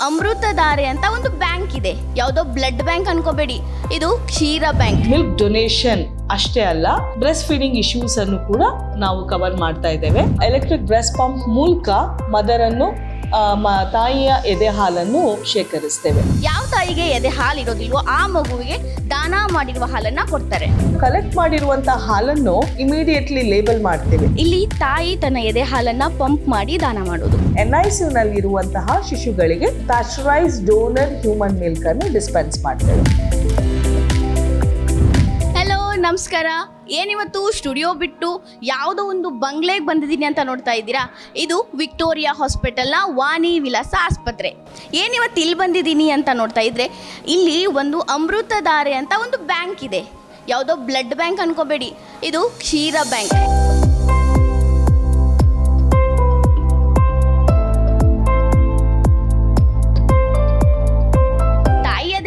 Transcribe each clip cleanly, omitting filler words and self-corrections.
ಅಮೃತಧಾರೆ ಅಂತ ಒಂದು ಬ್ಯಾಂಕ್ ಇದೆ. ಯಾವುದೋ ಬ್ಲಡ್ ಬ್ಯಾಂಕ್ ಅನ್ಕೋಬೇಡಿ, ಇದು ಕ್ಷೀರ ಬ್ಯಾಂಕ್. ಮಿಲ್ಕ್ ಡೊನೇಷನ್ ಅಷ್ಟೇ ಅಲ್ಲ, ಬ್ರೆಸ್ಟ್ ಫೀಡಿಂಗ್ ಇಶ್ಯೂಸ್ ಅನ್ನು ಕೂಡ ನಾವು ಕವರ್ ಮಾಡ್ತಾ ಇದ್ದೇವೆ. ಎಲೆಕ್ಟ್ರಿಕ್ ಬ್ರೆಸ್ಟ್ ಪಂಪ್ ಮೂಲಕ ಮದರ್ ಅನ್ನು ತಾಯಿಯ ಎದೆ ಹಾಲನ್ನು ಶೇಖರಿಸ್ತೇವೆ. ಯಾವ ತಾಯಿಗೆ ಎದೆ ಹಾಲು ಇರೋದಿಲ್ವೋ ಆ ಮಗುವಿಗೆ ದಾನ ಮಾಡಿರುವ ಹಾಲನ್ನ ಕೊಡ್ತಾರೆ. ಕಲೆಕ್ಟ್ ಮಾಡಿರುವಂತಹ ಹಾಲನ್ನು ಇಮಿಡಿಯೇಟ್ಲಿ ಲೇಬಲ್ ಮಾಡ್ತೇವೆ. ಇಲ್ಲಿ ತಾಯಿ ತನ್ನ ಎದೆ ಹಾಲನ್ನ ಪಂಪ್ ಮಾಡಿ ದಾನ ಮಾಡೋದು. NICU ನಲ್ಲಿ ಇರುವಂತಹ ಶಿಶುಗಳಿಗೆ ಪ್ಯಾಸ್ಚರೈಸ್ ಡೋನರ್ ಹ್ಯೂಮನ್ ಮಿಲ್ಕ್ ಅನ್ನು ಡಿಸ್ಪೆನ್ಸ್ ಮಾಡ್ತೇವೆ. ಹಲೋ, ನಮಸ್ಕಾರ. ಏನಿವತ್ತು ಸ್ಟುಡಿಯೋ ಬಿಟ್ಟು ಯಾವುದೋ ಒಂದು ಬಂಗ್ಲೆಗೆ ಬಂದಿದ್ದೀನಿ ಅಂತ ನೋಡ್ತಾ ಇದ್ದೀರಾ? ಇದು ವಿಕ್ಟೋರಿಯಾ ಹಾಸ್ಪಿಟಲ್ನ ವಾಣಿ ವಿಲಾಸ ಆಸ್ಪತ್ರೆ. ಏನಿವತ್ತು ಇಲ್ಲಿ ಬಂದಿದ್ದೀನಿ ಅಂತ ನೋಡ್ತಾ ಇದ್ರೆ, ಇಲ್ಲಿ ಒಂದು ಅಮೃತಧಾರೆ ಅಂತ ಒಂದು ಬ್ಯಾಂಕ್ ಇದೆ. ಯಾವುದೋ ಬ್ಲಡ್ ಬ್ಯಾಂಕ್ ಅನ್ಕೋಬೇಡಿ, ಇದು ಕ್ಷೀರ ಬ್ಯಾಂಕ್.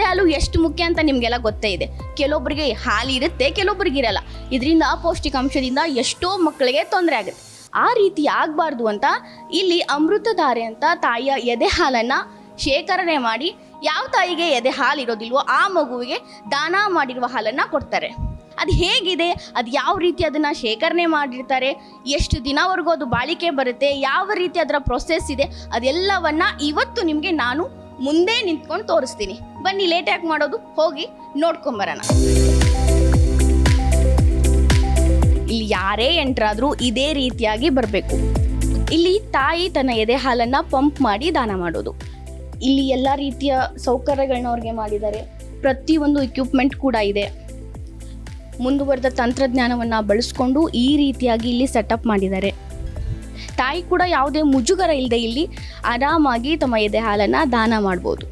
ಹಾಲು ಎಷ್ಟು ಮುಖ್ಯ ಅಂತ ನಿಮಗೆಲ್ಲ ಗೊತ್ತೇ ಇದೆ. ಕೆಲವೊಬ್ಬರಿಗೆ ಹಾಲು ಇರುತ್ತೆ, ಕೆಲವೊಬ್ಬರಿಗೆ ಇರಲ್ಲ. ಇದರಿಂದ ಪೌಷ್ಟಿಕಾಂಶದಿಂದ ಎಷ್ಟೋ ಮಕ್ಕಳಿಗೆ ತೊಂದರೆ ಆಗುತ್ತೆ. ಆ ರೀತಿ ಆಗಬಾರ್ದು ಅಂತ ಇಲ್ಲಿ ಅಮೃತಧಾರೆ ಅಂತ ತಾಯಿಯ ಎದೆ ಹಾಲನ್ನು ಶೇಖರಣೆ ಮಾಡಿ, ಯಾವ ತಾಯಿಗೆ ಎದೆ ಹಾಲು ಇರೋದಿಲ್ವೋ ಆ ಮಗುವಿಗೆ ದಾನ ಮಾಡಿರುವ ಹಾಲನ್ನು ಕೊಡ್ತಾರೆ. ಅದು ಹೇಗಿದೆ, ಅದು ಯಾವ ರೀತಿ ಅದನ್ನು ಶೇಖರಣೆ ಮಾಡಿರ್ತಾರೆ, ಎಷ್ಟು ದಿನವರೆಗೂ ಅದು ಬಾಳಿಕೆ ಬರುತ್ತೆ, ಯಾವ ರೀತಿ ಅದರ ಪ್ರೊಸೆಸ್ ಇದೆ, ಅದೆಲ್ಲವನ್ನು ಇವತ್ತು ನಿಮಗೆ ನಾನು ಮುಂದೆ ನಿಂತ್ಕೊಂಡು ತೋರಿಸ್ತೀನಿ. ಬನ್ನಿ, ಲೇಟ್ ಯಾಕೆ ಮಾಡೋದು, ಹೋಗಿ ನೋಡ್ಕೊಂಬರೋಣ. ಇಲ್ಲಿ ಯಾರೇ ಎಂಟ್ರಾದರೂ ಇದೇ ರೀತಿಯಾಗಿ ಬರಬೇಕು. ಇಲ್ಲಿ ತಾಯಿ ತನ್ನ ಎದೆ ಹಾಲನ್ನು ಪಂಪ್ ಮಾಡಿ ದಾನ ಮಾಡೋದು. ಇಲ್ಲಿ ಎಲ್ಲ ರೀತಿಯ ಸೌಕರ್ಯಗಳನ್ನ ಅವ್ರಿಗೆ ಮಾಡಿದ್ದಾರೆ. ಪ್ರತಿಯೊಂದು ಇಕ್ವಿಪ್ಮೆಂಟ್ ಕೂಡ ಇದೆ. ಮುಂದುವರೆದ ತಂತ್ರಜ್ಞಾನವನ್ನು ಬಳಸ್ಕೊಂಡು ಈ ರೀತಿಯಾಗಿ ಇಲ್ಲಿ ಸೆಟಪ್ ಮಾಡಿದ್ದಾರೆ. ತಾಯಿ ಕೂಡ ಯಾವುದೇ ಮುಜುಗರ ಇಲ್ಲದೆ ಇಲ್ಲಿ ಆರಾಮಾಗಿ ತಮ್ಮ ಎದೆ ಹಾಲನ್ನು ದಾನ ಮಾಡ್ಬೋದು.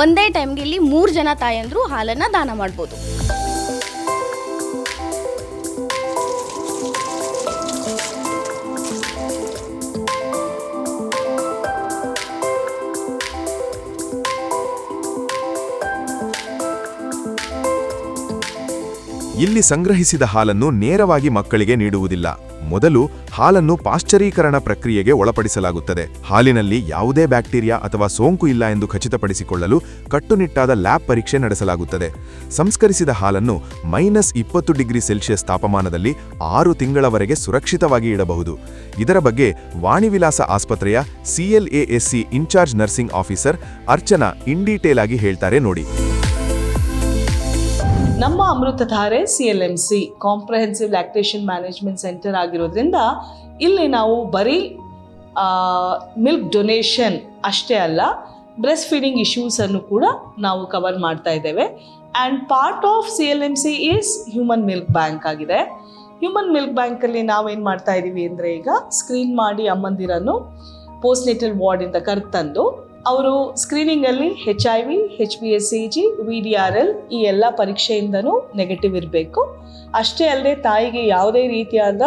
ಒಂದೇ ಟೈಮ್ಗೆ ಇಲ್ಲಿ 3 ಜನ ತಾಯಂದ್ರು ಹಾಲನ್ನು ದಾನ ಮಾಡ್ಬೋದು. ಇಲ್ಲಿ ಸಂಗ್ರಹಿಸಿದ ಹಾಲನ್ನು ನೇರವಾಗಿ ಮಕ್ಕಳಿಗೆ ನೀಡುವುದಿಲ್ಲ. ಮೊದಲು ಹಾಲನ್ನು ಪಾಶ್ಚರೀಕರಣ ಪ್ರಕ್ರಿಯೆಗೆ ಒಳಪಡಿಸಲಾಗುತ್ತದೆ. ಹಾಲಿನಲ್ಲಿ ಯಾವುದೇ ಬ್ಯಾಕ್ಟೀರಿಯಾ ಅಥವಾ ಸೋಂಕು ಇಲ್ಲ ಎಂದು ಖಚಿತಪಡಿಸಿಕೊಳ್ಳಲು ಕಟ್ಟುನಿಟ್ಟಾದ ಲ್ಯಾಬ್ ಪರೀಕ್ಷೆ ನಡೆಸಲಾಗುತ್ತದೆ. ಸಂಸ್ಕರಿಸಿದ ಹಾಲನ್ನು -20 ಡಿಗ್ರಿ ಸೆಲ್ಸಿಯಸ್ ತಾಪಮಾನದಲ್ಲಿ 6 ತಿಂಗಳವರೆಗೆ ಸುರಕ್ಷಿತವಾಗಿ ಇಡಬಹುದು. ಇದರ ಬಗ್ಗೆ ವಾಣಿವಿಲಾಸ ಆಸ್ಪತ್ರೆಯ CLASC in-charge nursing officer Archana in detail ಆಗಿ ಹೇಳ್ತಾರೆ ನೋಡಿ. ನಮ್ಮ Amruthadhare CLMC comprehensive lactation management centre ಆಗಿರೋದ್ರಿಂದ ಇಲ್ಲಿ ನಾವು ಬರೀ ಮಿಲ್ಕ್ ಡೊನೇಷನ್ ಅಷ್ಟೇ ಅಲ್ಲ, ಬ್ರೆಸ್ಟ್ ಫೀಡಿಂಗ್ ಇಶ್ಯೂಸ್ ಅನ್ನು ಕೂಡ ನಾವು ಕವರ್ ಮಾಡ್ತಾ ಇದ್ದೇವೆ. And part of CLMC is human milk bank ಆಗಿದೆ. ಹ್ಯೂಮನ್ ಮಿಲ್ಕ್ ಬ್ಯಾಂಕಲ್ಲಿ ನಾವೇನು ಮಾಡ್ತಾ ಇದ್ದೀವಿ ಅಂದರೆ, ಈಗ ಸ್ಕ್ರೀನ್ ಮಾಡಿ ಅಮ್ಮಂದಿರನ್ನು ಪೋಸ್ಟ್ನೇಟಲ್ ವಾರ್ಡಿಂದ ಕರೆತಂದು ಅವರು ಸ್ಕ್ರೀನಿಂಗಲ್ಲಿ HIV, HPSCG, VDRL ಈ ಎಲ್ಲ ಪರೀಕ್ಷೆಯಿಂದನೂ ನೆಗೆಟಿವ್ ಇರಬೇಕು. ಅಷ್ಟೇ ಅಲ್ಲದೆ ತಾಯಿಗೆ ಯಾವುದೇ ರೀತಿಯಾದ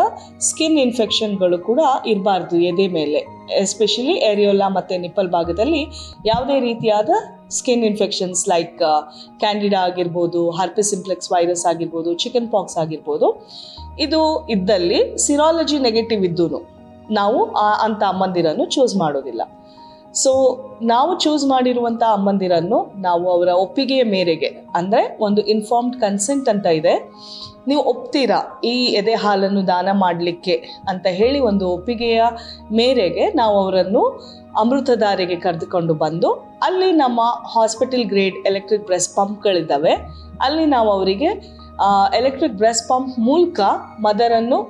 ಸ್ಕಿನ್ ಇನ್ಫೆಕ್ಷನ್ಗಳು ಕೂಡ ಇರಬಾರ್ದು. ಎದೆ ಮೇಲೆ ಎಸ್ಪೆಷಲಿ ಏರಿಯೋಲಾ ಮತ್ತು ನಿಪ್ಪಲ್ ಭಾಗದಲ್ಲಿ ಯಾವುದೇ ರೀತಿಯಾದ ಸ್ಕಿನ್ ಇನ್ಫೆಕ್ಷನ್ಸ್ ಲೈಕ್ ಕ್ಯಾಂಡಿಡಾ ಆಗಿರ್ಬೋದು, ಹರ್ಪಿಸ್ ಸಿಂಪ್ಲೆಕ್ಸ್ ವೈರಸ್ ಆಗಿರ್ಬೋದು, ಚಿಕನ್ ಪಾಕ್ಸ್ ಆಗಿರ್ಬೋದು, ಇದು ಇದ್ದಲ್ಲಿ ಸಿರಾಲಜಿ ನೆಗೆಟಿವ್ ಇದ್ದೂ ನಾವು ಅಂಥ ಅಮ್ಮಂದಿರನ್ನು ಚೂಸ್ ಮಾಡೋದಿಲ್ಲ. ಸೊ ನಾವು ಚೂಸ್ ಮಾಡಿರುವಂಥ ಅಮ್ಮಂದಿರನ್ನು ನಾವು ಅವರ ಒಪ್ಪಿಗೆಯ ಮೇರೆಗೆ, ಅಂದರೆ ಒಂದು ಇನ್ಫಾರ್ಮ್ಡ್ ಕನ್ಸೆಂಟ್ ಅಂತ ಇದೆ, ನೀವು ಒಪ್ತೀರಾ ಈ ಎದೆ ಹಾಲನ್ನು ದಾನ ಮಾಡಲಿಕ್ಕೆ ಅಂತ ಹೇಳಿ ಒಂದು ಒಪ್ಪಿಗೆಯ ಮೇರೆಗೆ ನಾವು ಅವರನ್ನು ಅಮೃತಧಾರೆಗೆ ಕರೆದುಕೊಂಡು ಬಂದು, ಅಲ್ಲಿ ನಮ್ಮ ಹಾಸ್ಪಿಟಲ್ ಗ್ರೇಡ್ ಎಲೆಕ್ಟ್ರಿಕ್ ಬ್ರೆಸ್ಟ್ ಪಂಪ್ಗಳಿದ್ದಾವೆ. ಅಲ್ಲಿ ನಾವು ಅವರಿಗೆ ಎಲೆಕ್ಟ್ರಿಕ್ ಬ್ರೆಸ್ಟ್ ಪಂಪ್ ಮೂಲಕ ಮದರನ್ನು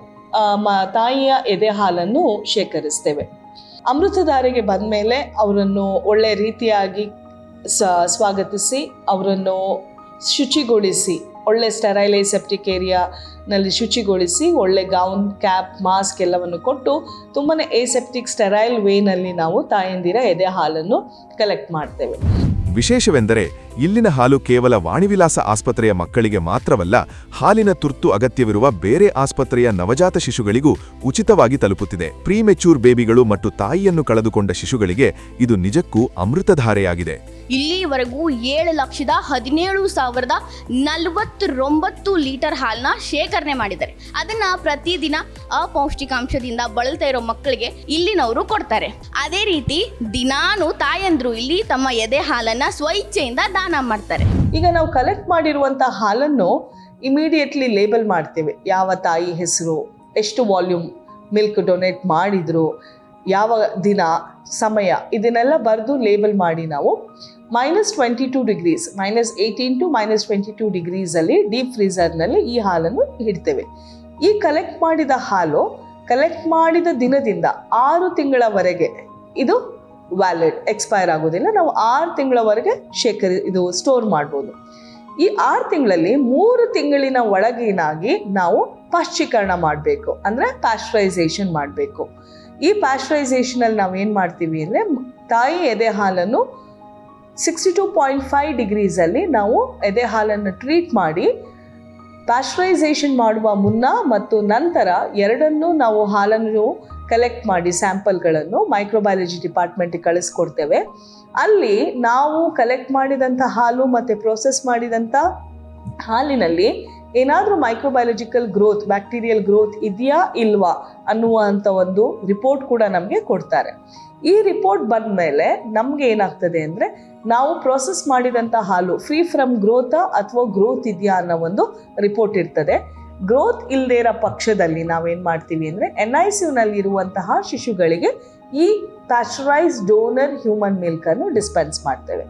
ತಾಯಿಯ ಎದೆ ಹಾಲನ್ನು ಶೇಖರಿಸ್ತೇವೆ. ಅಮೃತಧಾರೆಗೆ ಬಂದ ಮೇಲೆ ಅವರನ್ನು ಒಳ್ಳೆ ರೀತಿಯಾಗಿ ಸ್ವಾಗತಿಸಿ, ಅವರನ್ನು ಶುಚಿಗೊಳಿಸಿ, ಒಳ್ಳೆ ಸ್ಟೆರೈಲ್ ಸೆಪ್ಟಿಕ್ ಏರಿಯಾನಲ್ಲಿ ಶುಚಿಗೊಳಿಸಿ, ಒಳ್ಳೆ ಗೌನ್, ಕ್ಯಾಪ್, ಮಾಸ್ಕ್ ಎಲ್ಲವನ್ನು ಕೊಟ್ಟು ತುಂಬಾ ಏಸೆಪ್ಟಿಕ್ ಸ್ಟೆರೈಲ್ ವೇನಲ್ಲಿ ನಾವು ತಾಯಂದಿರ ಎದೆ ಹಾಲನ್ನು ಕಲೆಕ್ಟ್ ಮಾಡ್ತೇವೆ. ವಿಶೇಷವೆಂದರೆ ಇಲ್ಲಿನ ಹಾಲು ಕೇವಲ ವಾಣಿವಿಲಾಸ ಆಸ್ಪತ್ರೆಯ ಮಕ್ಕಳಿಗೆ ಮಾತ್ರವಲ್ಲ, ಹಾಲಿನ ತುರ್ತು ಅಗತ್ಯವಿರುವ ಬೇರೆ ಆಸ್ಪತ್ರೆಯ ನವಜಾತ ಶಿಶುಗಳಿಗೂ ಉಚಿತವಾಗಿ ತಲುಪುತ್ತಿದೆ. ಪ್ರೀಮೆಚ್ಯೂರ್ ಬೇಬಿಗಳು ಮತ್ತು ತಾಯಿಯನ್ನು ಕಳೆದುಕೊಂಡ ಶಿಶುಗಳಿಗೆ ಇದು ನಿಜಕ್ಕೂ ಅಮೃತಧಾರೆಯಾಗಿದೆ. ಇಲ್ಲಿವರೆಗೂ 7,17,049 ಲೀಟರ್ ಹಾಲನ್ನ ಶೇಖರಣೆ ಮಾಡಿದ್ದಾರೆ. ಅದನ್ನ ಪ್ರತಿದಿನ ಅಪೌಷ್ಟಿಕಾಂಶದಿಂದ ಬಳಲ್ತಾ ಇರೋ ಮಕ್ಕಳಿಗೆ ಇಲ್ಲಿನವರು ಕೊಡ್ತಾರೆ. ಅದೇ ರೀತಿ ದಿನಾನು ತಾಯಂದ್ರು ಇಲ್ಲಿ ತಮ್ಮ ಎದೆ ಹಾಲನ್ನ ಸ್ವಇಚ್ಛೆಯಿಂದ ದಾನ ಮಾಡ್ತಾರೆ. ಈಗ ನಾವು ಕಲೆಕ್ಟ್ ಮಾಡಿರುವಂಥ ಹಾಲನ್ನು ಇಮಿಡಿಯೇಟ್ಲಿ ಲೇಬಲ್ ಮಾಡ್ತೇವೆ. ಯಾವ ತಾಯಿ ಹೆಸರು, ಎಷ್ಟು ವಾಲ್ಯೂಮ್ ಮಿಲ್ಕ್ ಡೊನೇಟ್ ಮಾಡಿದ್ರು, ಯಾವ ದಿನ, ಸಮಯ, ಇದನ್ನೆಲ್ಲ ಬರೆದು ಲೇಬಲ್ ಮಾಡಿ ನಾವು -22 ಡಿಗ್ರೀಸ್, -18 to -22 ಡಿಗ್ರೀಸಲ್ಲಿ ಡೀಪ್ ಫ್ರೀಸರ್ನಲ್ಲಿ ಈ ಹಾಲನ್ನು ಇಡ್ತೇವೆ. ಈ ಕಲೆಕ್ಟ್ ಮಾಡಿದ ಹಾಲು ಕಲೆಕ್ಟ್ ಮಾಡಿದ ದಿನದಿಂದ 6 ತಿಂಗಳವರೆಗೆ ಇದು ವ್ಯಾಲಿಡ್, ಎಕ್ಸ್ಪೈರ್ ಆಗೋದಿಲ್ಲ. ನಾವು 6 ತಿಂಗಳವರೆಗೆ ಸ್ಟೋರ್ ಮಾಡ್ಬೋದು. ಈ 6 ತಿಂಗಳಲ್ಲಿ 3 ತಿಂಗಳಿನ ಒಳಗಿನಾಗಿ ನಾವು ಪಾಶ್ಚೀಕರಣ ಮಾಡಬೇಕು, ಅಂದರೆ ಪ್ಯಾಸ್ಚರೈಸೇಷನ್ ಮಾಡಬೇಕು. ಈ ಪ್ಯಾಸ್ಚರೈಸೇಷನಲ್ಲಿ ನಾವು ಏನು ಮಾಡ್ತೀವಿ ಅಂದರೆ ತಾಯಿ ಎದೆ ಹಾಲನ್ನು 62.5 ಡಿಗ್ರೀಸಲ್ಲಿ ನಾವು ಎದೆ ಹಾಲನ್ನು ಟ್ರೀಟ್ ಮಾಡಿ ಪ್ಯಾಸ್ಚರೈಸೇಷನ್ ಮಾಡುವ ಮುನ್ನ ಮತ್ತು ನಂತರ ಎರಡನ್ನೂ ನಾವು ಹಾಲನ್ನು ಕಲೆಕ್ಟ್ ಮಾಡಿ ಸ್ಯಾಂಪಲ್ಗಳನ್ನು ಮೈಕ್ರೋಬಯಾಲಜಿ ಡಿಪಾರ್ಟ್ಮೆಂಟಿಗೆ ಕಳಿಸ್ಕೊಡ್ತೇವೆ. ಅಲ್ಲಿ ನಾವು ಕಲೆಕ್ಟ್ ಮಾಡಿದಂಥ ಹಾಲು ಮತ್ತು ಪ್ರೋಸೆಸ್ ಮಾಡಿದಂಥ ಹಾಲಿನಲ್ಲಿ ಏನಾದರೂ ಮೈಕ್ರೋಬಯಾಲಜಿಕಲ್ ಗ್ರೋತ್, ಬ್ಯಾಕ್ಟೀರಿಯಲ್ ಗ್ರೋತ್ ಇದೆಯಾ ಇಲ್ವಾ ಅನ್ನುವಂಥ ಒಂದು ರಿಪೋರ್ಟ್ ಕೂಡ ನಮಗೆ ಕೊಡ್ತಾರೆ. ಈ ರಿಪೋರ್ಟ್ ಬಂದ ಮೇಲೆ ನಮಗೆ ಏನಾಗ್ತದೆ ಅಂದರೆ ನಾವು ಪ್ರೋಸೆಸ್ ಮಾಡಿದಂಥ ಹಾಲು ಫ್ರೀ ಫ್ರಮ್ ಗ್ರೋತಾ ಅಥವಾ ಗ್ರೋತ್ ಇದೆಯಾ ಅನ್ನೋ ಒಂದು ರಿಪೋರ್ಟ್ ಇರ್ತದೆ. ಗ್ರೋತ್ ಇಲ್ಲದೇ ಇರೋ ಪಕ್ಷದಲ್ಲಿ ನಾವೇನು ಮಾಡ್ತೀವಿ ಅಂದರೆ NICUನಲ್ಲಿ ಇರುವಂತಹ ಶಿಶುಗಳಿಗೆ ಈ ಪ್ಯಾಸ್ಚರೈಸ್ ಡೋನರ್ ಹ್ಯೂಮನ್ ಮಿಲ್ಕನ್ನು ಡಿಸ್ಪೆನ್ಸ್ ಮಾಡ್ತೇವೆ.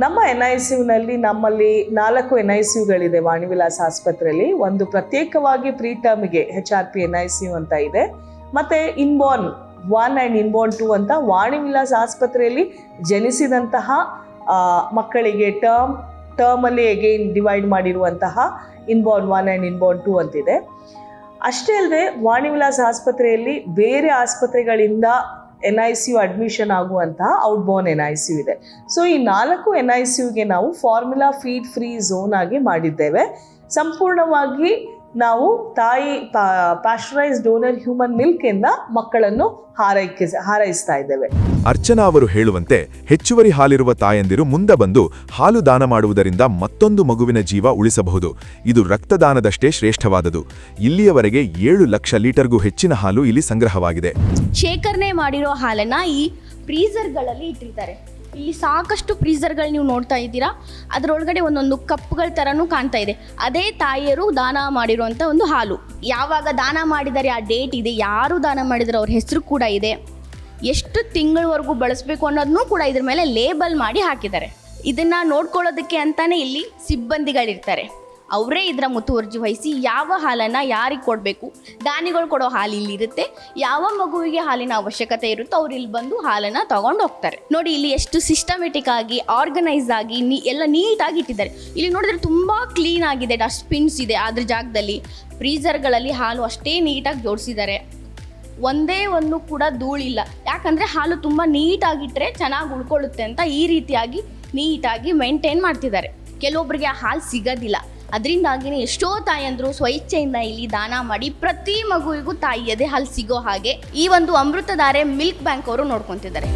ನಮ್ಮ NICUನಲ್ಲಿ ನಮ್ಮಲ್ಲಿ 4 NICUಗಳಿದೆ ವಾಣಿವಿಲಾಸ ಆಸ್ಪತ್ರೆಯಲ್ಲಿ. ಒಂದು ಪ್ರತ್ಯೇಕವಾಗಿ ಪ್ರೀ ಟರ್ಮ್ಗೆ HRP NICU ಅಂತ ಇದೆ, ಮತ್ತು ಇನ್ಬೋರ್ನ್ 1 ಆ್ಯಂಡ್ ಇನ್ಬೋರ್ನ್ 2 ಅಂತ ವಾಣಿವಿಲಾಸ ಆಸ್ಪತ್ರೆಯಲ್ಲಿ ಜನಿಸಿದಂತಹ ಮಕ್ಕಳಿಗೆ ಟರ್ಮಲ್ಲಿ ಅಗೈನ್ ಡಿವೈಡ್ ಮಾಡಿರುವಂತಹ ಇನ್ಬೋರ್ನ್ 1 ಆ್ಯಂಡ್ ಇನ್ಬೋರ್ನ್ 2 ಅಂತಿದೆ. ಅಷ್ಟೇ ಅಲ್ಲದೆ ವಾಣಿವಿಲಾಸ ಆಸ್ಪತ್ರೆಯಲ್ಲಿ ಬೇರೆ ಆಸ್ಪತ್ರೆಗಳಿಂದ NICU ಅಡ್ಮಿಷನ್ ಆಗುವಂತಹ ಔಟ್ಬೋರ್ನ್ NICU ಇದೆ. ಸೊ ಈ 4 NICUಗೆ ನಾವು ಫಾರ್ಮುಲಾ ಫೀಡ್ ಫ್ರೀ ಝೋನ್ ಆಗಿ ಮಾಡಿದ್ದೇವೆ. ಸಂಪೂರ್ಣವಾಗಿ ನಾವು ತಾಯಿ ಪ್ಯಾಸ್ಚರೈಸ್ ಡೋನರ್ ಹ್ಯೂಮನ್ ಮಿಲ್ಕ್ ಇಂದ ಮಕ್ಕಳನ್ನು ಹಾರೈಸ್ತಾ ಇದ್ದೇವೆ. ಅರ್ಚನಾ ಅವರು ಹೇಳುವಂತೆ ಹೆಚ್ಚುವರಿ ಹಾಲಿರುವ ತಾಯಂದಿರು ಮುಂದೆ ಬಂದು ಹಾಲು ದಾನ ಮಾಡುವುದರಿಂದ ಮತ್ತೊಂದು ಮಗುವಿನ ಜೀವ ಉಳಿಸಬಹುದು. ಇದು ರಕ್ತದಾನದಷ್ಟೇ ಶ್ರೇಷ್ಠವಾದುದು. ಇಲ್ಲಿಯವರೆಗೆ 7 ಲಕ್ಷ ಲೀಟರ್ಗೂ ಹೆಚ್ಚಿನ ಹಾಲು ಇಲ್ಲಿ ಸಂಗ್ರಹವಾಗಿದೆ. ಶೇಖರಣೆ ಮಾಡಿರೋ ಹಾಲನ್ನ ಈ ಫ್ರೀಸರ್ಗಳಲ್ಲಿ ಇಟ್ಟಿರ್ತಾರೆ. ಇಲ್ಲಿ ಸಾಕಷ್ಟು ಫ್ರೀಸರ್ಗಳು ನೀವು ನೋಡ್ತಾ ಇದ್ದೀರಾ. ಅದರೊಳಗಡೆ ಒಂದೊಂದು ಕಪ್ಗಳ ಥರನೂ ಕಾಣ್ತಾ ಇದೆ. ಅದೇ ತಾಯಿಯರು ದಾನ ಮಾಡಿರುವಂಥ ಒಂದು ಹಾಲು. ಯಾವಾಗ ದಾನ ಮಾಡಿದ್ದಾರೆ ಆ ಡೇಟ್ ಇದೆ, ಯಾರು ದಾನ ಮಾಡಿದರೆ ಅವ್ರ ಹೆಸರು ಕೂಡ ಇದೆ, ಎಷ್ಟು ತಿಂಗಳವರೆಗೂ ಬಳಸಬೇಕು ಅನ್ನೋದನ್ನೂ ಕೂಡ ಇದ್ರ ಮೇಲೆ ಲೇಬಲ್ ಮಾಡಿ ಹಾಕಿದ್ದಾರೆ. ಇದನ್ನು ನೋಡ್ಕೊಳ್ಳೋದಕ್ಕೆ ಅಂತಾನೆ ಇಲ್ಲಿ ಸಿಬ್ಬಂದಿಗಳಿರ್ತಾರೆ. ಅವರೇ ಇದರ ಮುತುವರ್ಜಿ ವಹಿಸಿ ಯಾವ ಹಾಲನ್ನು ಯಾರಿಗೆ ಕೊಡಬೇಕು, ದಾನಿಗಳು ಕೊಡೋ ಹಾಲು ಇಲ್ಲಿರುತ್ತೆ, ಯಾವ ಮಗುವಿಗೆ ಹಾಲಿನ ಅವಶ್ಯಕತೆ ಇರುತ್ತೋ ಅವ್ರು ಇಲ್ಲಿ ಬಂದು ಹಾಲನ್ನು ತಗೊಂಡು ಹೋಗ್ತಾರೆ. ನೋಡಿ ಇಲ್ಲಿ ಎಷ್ಟು ಸಿಸ್ಟಮೆಟಿಕ್ ಆಗಿ ಆರ್ಗನೈಸ್ ಆಗಿ ಎಲ್ಲ ನೀಟಾಗಿ ಇಟ್ಟಿದ್ದಾರೆ. ಇಲ್ಲಿ ನೋಡಿದ್ರೆ ತುಂಬ ಕ್ಲೀನ್ ಆಗಿದೆ, ಡಸ್ಟ್ಬಿನ್ಸ್ ಇದೆ ಅದ್ರ ಜಾಗದಲ್ಲಿ. ಫ್ರೀಸರ್ಗಳಲ್ಲಿ ಹಾಲು ಅಷ್ಟೇ ನೀಟಾಗಿ ಜೋಡಿಸಿದ್ದಾರೆ. ಒಂದೇ ಒಂದು ಕೂಡ ಧೂಳಿಲ್ಲ. ಯಾಕಂದರೆ ಹಾಲು ತುಂಬ ನೀಟಾಗಿಟ್ಟರೆ ಚೆನ್ನಾಗಿ ಉಳ್ಕೊಳ್ಳುತ್ತೆ ಅಂತ ಈ ರೀತಿಯಾಗಿ ನೀಟಾಗಿ ಮೇಂಟೈನ್ ಮಾಡ್ತಿದ್ದಾರೆ. ಕೆಲವೊಬ್ಬರಿಗೆ ಆ ಹಾಲು ಸಿಗೋದಿಲ್ಲ. ಅದರಿಂದಾಗಿಯೇ ಎಷ್ಟೋ ತಾಯಂದರು ಸ್ವಇಚ್ಛೆಯಿಂದ ಇಲ್ಲಿ ದಾನ ಮಾಡಿ ಪ್ರತಿ ಮಗುವಿಗೂ ತಾಯಿ ಎದೆ ಹಾಲು ಸಿಗೋ ಹಾಗೆ ಈ ಒಂದು ಅಮೃತಧಾರೆ ಮಿಲ್ಕ್ ಬ್ಯಾಂಕ್ ಅವರು ನೋಡ್ಕೊತಿದ್ದಾರೆ.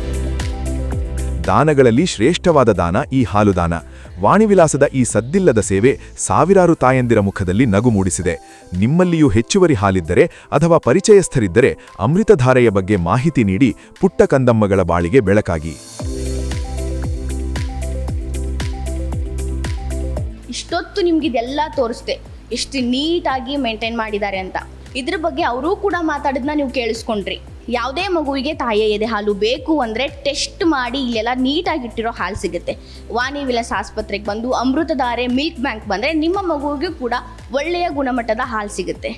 ದಾನಗಳಲ್ಲಿ ಶ್ರೇಷ್ಠವಾದ ದಾನ ಈ ಹಾಲು ದಾನ. ವಾಣಿವಿಲಾಸದ ಈ ಸದ್ದಿಲ್ಲದ ಸೇವೆ ಸಾವಿರಾರು ತಾಯಂದಿರ ಮುಖದಲ್ಲಿ ನಗು ಮೂಡಿಸಿದೆ. ನಿಮ್ಮಲ್ಲಿಯೂ ಹೆಚ್ಚುವರಿ ಹಾಲಿದ್ದರೆ ಅಥವಾ ಪರಿಚಯಸ್ಥರಿದ್ದರೆ ಅಮೃತಧಾರೆಯ ಬಗ್ಗೆ ಮಾಹಿತಿ ನೀಡಿ ಪುಟ್ಟ ಕಂದಮ್ಮಗಳ ಬಾಳಿಗೆ ಬೆಳಕಾಗಿ. ಇಷ್ಟೊತ್ತು ನಿಮ್ಗಿದೆಲ್ಲ ತೋರಿಸ್ದೆ ಎಷ್ಟು ನೀಟಾಗಿ ಮೇಂಟೈನ್ ಮಾಡಿದ್ದಾರೆ ಅಂತ. ಇದ್ರ ಬಗ್ಗೆ ಅವರೂ ಕೂಡ ಮಾತಾಡೋದನ್ನ ನೀವು ಕೇಳಿಸ್ಕೊಂಡ್ರಿ. ಯಾವುದೇ ಮಗುವಿಗೆ ತಾಯಿಯ ಎದೆ ಹಾಲು ಬೇಕು ಅಂದರೆ ಟೆಸ್ಟ್ ಮಾಡಿ ಇಲ್ಲೆಲ್ಲ ನೀಟಾಗಿಟ್ಟಿರೋ ಹಾಲು ಸಿಗುತ್ತೆ. ವಾಣಿವಿಲಾಸ ಆಸ್ಪತ್ರೆಗೆ ಬಂದು ಅಮೃತಧಾರೆ ಮಿಲ್ಕ್ ಬ್ಯಾಂಕ್ ಬಂದರೆ ನಿಮ್ಮ ಮಗುವಿಗೂ ಕೂಡ ಒಳ್ಳೆಯ ಗುಣಮಟ್ಟದ ಹಾಲು ಸಿಗುತ್ತೆ.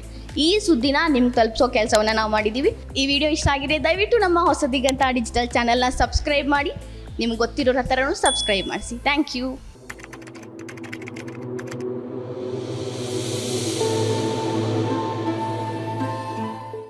ಈ ಸುದ್ದಿನ ನಿಮ್ಗೆ ತಲುಪಿಸೋ ಕೆಲಸವನ್ನು ನಾವು ಮಾಡಿದ್ದೀವಿ. ಈ ವಿಡಿಯೋ ಇಷ್ಟ ಆಗಿದೆ ದಯವಿಟ್ಟು ನಮ್ಮ ಹೊಸದಿಗಂತ ಡಿಜಿಟಲ್ ಚಾನಲ್ನ ಸಬ್ಸ್ಕ್ರೈಬ್ ಮಾಡಿ. ನಿಮ್ಗೆ ಗೊತ್ತಿರೋ ಥರನೂ ಸಬ್ಸ್ಕ್ರೈಬ್ ಮಾಡಿಸಿ. Thank you.